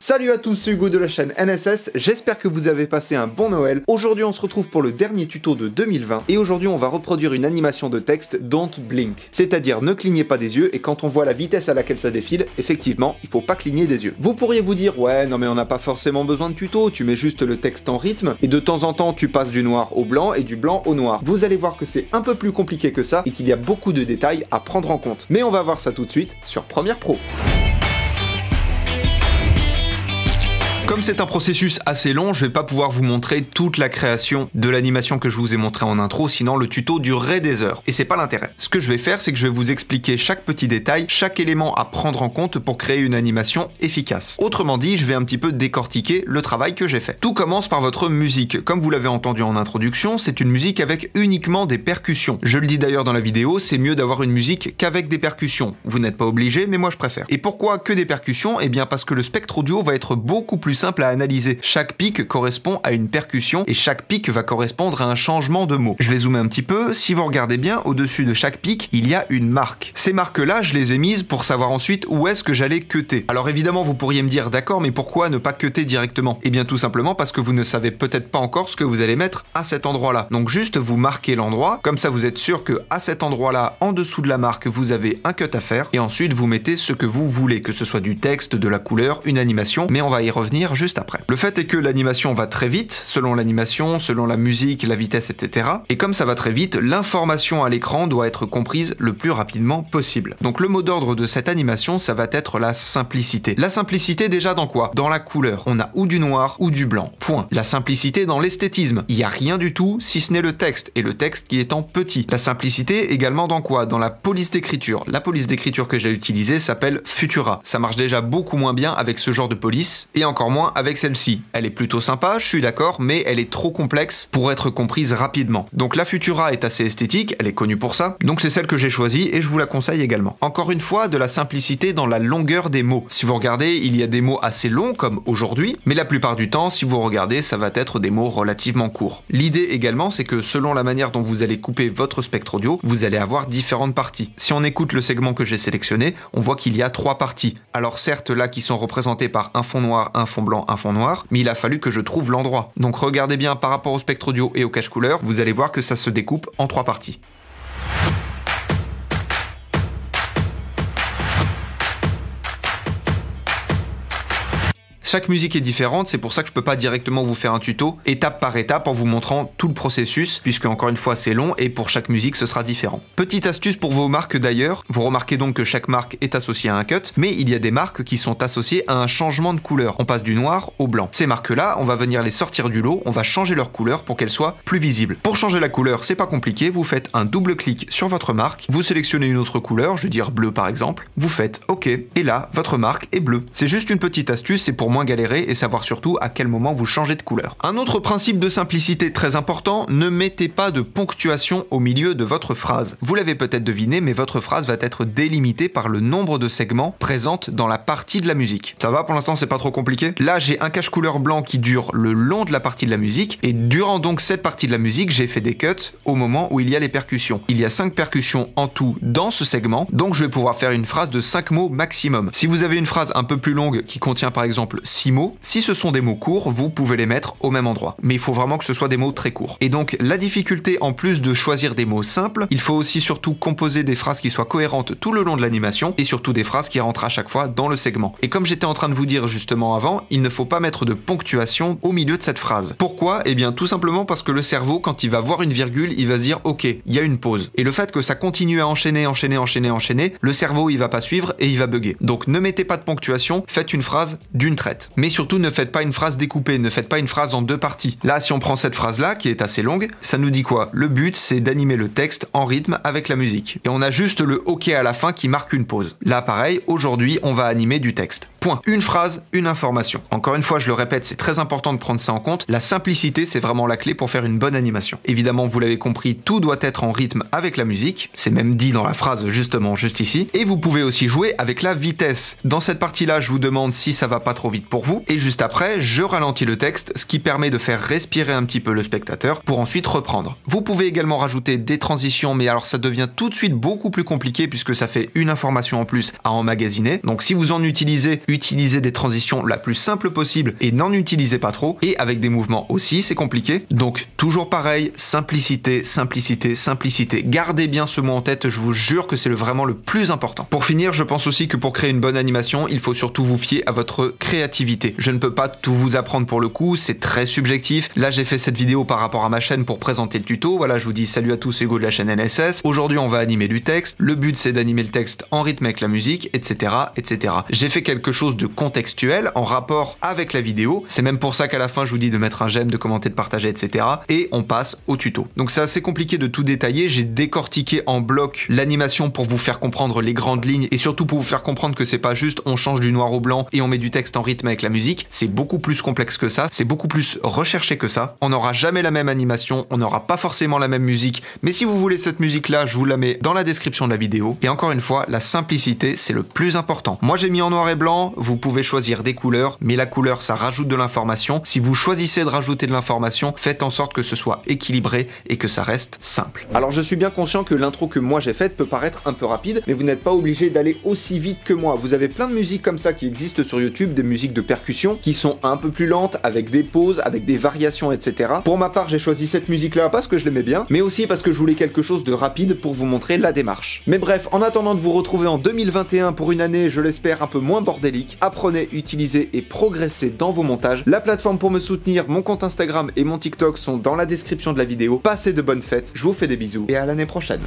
Salut à tous, c'est Hugo de la chaîne NSS, j'espère que vous avez passé un bon Noël. Aujourd'hui on se retrouve pour le dernier tuto de 2020 et aujourd'hui on va reproduire une animation de texte Don't Blink, c'est-à-dire ne clignez pas des yeux et quand on voit la vitesse à laquelle ça défile, effectivement, il faut pas cligner des yeux. Vous pourriez vous dire ouais non mais on n'a pas forcément besoin de tuto, tu mets juste le texte en rythme et de temps en temps tu passes du noir au blanc et du blanc au noir. Vous allez voir que c'est un peu plus compliqué que ça et qu'il y a beaucoup de détails à prendre en compte. Mais on va voir ça tout de suite sur Premiere Pro. Comme c'est un processus assez long, je vais pas pouvoir vous montrer toute la création de l'animation que je vous ai montré en intro, sinon le tuto durerait des heures. Et c'est pas l'intérêt. Ce que je vais faire, c'est que je vais vous expliquer chaque petit détail, chaque élément à prendre en compte pour créer une animation efficace. Autrement dit, je vais un petit peu décortiquer le travail que j'ai fait. Tout commence par votre musique. Comme vous l'avez entendu en introduction, c'est une musique avec uniquement des percussions. Je le dis d'ailleurs dans la vidéo, c'est mieux d'avoir une musique qu'avec des percussions. Vous n'êtes pas obligé, mais moi je préfère. Et pourquoi que des percussions? Eh bien parce que le spectre audio va être beaucoup plus simple à analyser. Chaque pic correspond à une percussion et chaque pic va correspondre à un changement de mot. Je vais zoomer un petit peu. Si vous regardez bien, au-dessus de chaque pic, il y a une marque. Ces marques-là, je les ai mises pour savoir ensuite où est-ce que j'allais cutter. Alors évidemment, vous pourriez me dire, d'accord, mais pourquoi ne pas cutter directement? Eh bien tout simplement parce que vous ne savez peut-être pas encore ce que vous allez mettre à cet endroit-là. Donc juste vous marquez l'endroit, comme ça vous êtes sûr que à cet endroit-là, en dessous de la marque, vous avez un cut à faire et ensuite vous mettez ce que vous voulez, que ce soit du texte, de la couleur, une animation, mais on va y revenir juste après. Le fait est que l'animation va très vite, selon l'animation, selon la musique, la vitesse, etc. Et comme ça va très vite, l'information à l'écran doit être comprise le plus rapidement possible. Donc le mot d'ordre de cette animation, ça va être la simplicité. La simplicité déjà dans quoi? Dans la couleur. On a ou du noir ou du blanc. Point. La simplicité dans l'esthétisme. Il n'y a rien du tout si ce n'est le texte, et le texte qui est en petit. La simplicité également dans quoi? Dans la police d'écriture. La police d'écriture que j'ai utilisée s'appelle Futura. Ça marche déjà beaucoup moins bien avec ce genre de police, et encore moins avec celle-ci. Elle est plutôt sympa, je suis d'accord, mais elle est trop complexe pour être comprise rapidement. Donc la Futura est assez esthétique, elle est connue pour ça, donc c'est celle que j'ai choisie et je vous la conseille également. Encore une fois, de la simplicité dans la longueur des mots. Si vous regardez, il y a des mots assez longs comme aujourd'hui, mais la plupart du temps, si vous regardez, ça va être des mots relativement courts. L'idée également, c'est que selon la manière dont vous allez couper votre spectre audio, vous allez avoir différentes parties. Si on écoute le segment que j'ai sélectionné, on voit qu'il y a 3 parties. Alors certes, là qui sont représentées par un fond noir, un fond blanc, un fond noir, mais il a fallu que je trouve l'endroit. Donc regardez bien par rapport au spectre audio et au cache couleur, vous allez voir que ça se découpe en 3 parties. Chaque musique est différente, c'est pour ça que je peux pas directement vous faire un tuto étape par étape en vous montrant tout le processus, puisque encore une fois c'est long et pour chaque musique ce sera différent. Petite astuce pour vos marques d'ailleurs, vous remarquez donc que chaque marque est associée à un cut, mais il y a des marques qui sont associées à un changement de couleur. On passe du noir au blanc. Ces marques-là, on va venir les sortir du lot, on va changer leur couleur pour qu'elles soient plus visibles. Pour changer la couleur, c'est pas compliqué, vous faites un double clic sur votre marque, vous sélectionnez une autre couleur, je veux dire bleu par exemple, vous faites OK, et là, votre marque est bleue. C'est juste une petite astuce, c'est pour moins galérer et savoir surtout à quel moment vous changez de couleur. Un autre principe de simplicité très important, ne mettez pas de ponctuation au milieu de votre phrase. Vous l'avez peut-être deviné, mais votre phrase va être délimitée par le nombre de segments présentes dans la partie de la musique. Ça va pour l'instant, c'est pas trop compliqué? Là, j'ai un cache couleur blanc qui dure le long de la partie de la musique et durant donc cette partie de la musique, j'ai fait des cuts au moment où il y a les percussions. Il y a 5 percussions en tout dans ce segment, donc je vais pouvoir faire une phrase de 5 mots maximum. Si vous avez une phrase un peu plus longue qui contient par exemple 6 mots, si ce sont des mots courts, vous pouvez les mettre au même endroit. Mais il faut vraiment que ce soit des mots très courts. Et donc, la difficulté, en plus de choisir des mots simples, il faut aussi surtout composer des phrases qui soient cohérentes tout le long de l'animation et surtout des phrases qui rentrent à chaque fois dans le segment. Et comme j'étais en train de vous dire justement avant, il ne faut pas mettre de ponctuation au milieu de cette phrase. Pourquoi? Eh bien, tout simplement parce que le cerveau, quand il va voir une virgule, il va se dire, ok, il y a une pause. Et le fait que ça continue à enchaîner, le cerveau, il va pas suivre et il va bugger. Donc, ne mettez pas de ponctuation, faites une phrase d'une traite. Mais surtout, ne faites pas une phrase découpée, ne faites pas une phrase en 2 parties. Là, si on prend cette phrase-là, qui est assez longue, ça nous dit quoi? Le but, c'est d'animer le texte en rythme avec la musique. Et on a juste le OK à la fin qui marque une pause. Là, pareil, aujourd'hui, on va animer du texte. Point. Une phrase, une information. Encore une fois, je le répète, c'est très important de prendre ça en compte. La simplicité, c'est vraiment la clé pour faire une bonne animation. Évidemment, vous l'avez compris, tout doit être en rythme avec la musique. C'est même dit dans la phrase, justement, juste ici. Et vous pouvez aussi jouer avec la vitesse. Dans cette partie-là, je vous demande si ça va pas trop vite pour vous. Et juste après, je ralentis le texte, ce qui permet de faire respirer un petit peu le spectateur pour ensuite reprendre. Vous pouvez également rajouter des transitions, mais alors ça devient tout de suite beaucoup plus compliqué puisque ça fait une information en plus à emmagasiner. Donc si vous en utilisez utilisez des transitions la plus simple possible et n'en utilisez pas trop. Et avec des mouvements aussi, c'est compliqué. Donc toujours pareil, simplicité, simplicité, simplicité. Gardez bien ce mot en tête, je vous jure que c'est vraiment le plus important. Pour finir, je pense aussi que pour créer une bonne animation, il faut surtout vous fier à votre créativité. Je ne peux pas tout vous apprendre pour le coup, c'est très subjectif. Là, j'ai fait cette vidéo par rapport à ma chaîne pour présenter le tuto. Voilà, je vous dis salut à tous, c'est Hugo de la chaîne NSS. Aujourd'hui, on va animer du texte. Le but, c'est d'animer le texte en rythme avec la musique, etc., etc. J'ai fait quelque chose de contextuel en rapport avec la vidéo. C'est même pour ça qu'à la fin, je vous dis de mettre un j'aime, de commenter, de partager, etc. Et on passe au tuto. Donc c'est assez compliqué de tout détailler. J'ai décortiqué en bloc l'animation pour vous faire comprendre les grandes lignes et surtout pour vous faire comprendre que c'est pas juste on change du noir au blanc et on met du texte en rythme avec la musique. C'est beaucoup plus complexe que ça. C'est beaucoup plus recherché que ça. On n'aura jamais la même animation. On n'aura pas forcément la même musique. Mais si vous voulez cette musique là, je vous la mets dans la description de la vidéo. Et encore une fois, la simplicité, c'est le plus important. Moi, j'ai mis en noir et blanc. Vous pouvez choisir des couleurs, mais la couleur, ça rajoute de l'information. Si vous choisissez de rajouter de l'information, faites en sorte que ce soit équilibré et que ça reste simple. Alors, je suis bien conscient que l'intro que moi j'ai faite peut paraître un peu rapide, mais vous n'êtes pas obligé d'aller aussi vite que moi. Vous avez plein de musiques comme ça qui existent sur YouTube, des musiques de percussion qui sont un peu plus lentes, avec des pauses, avec des variations, etc. Pour ma part, j'ai choisi cette musique-là parce que je l'aimais bien, mais aussi parce que je voulais quelque chose de rapide pour vous montrer la démarche. Mais bref, en attendant de vous retrouver en 2021 pour une année, je l'espère, un peu moins bordélique, apprenez, utilisez et progressez dans vos montages. La plateforme pour me soutenir, mon compte Instagram et mon TikTok sont dans la description de la vidéo. Passez de bonnes fêtes, je vous fais des bisous et à l'année prochaine.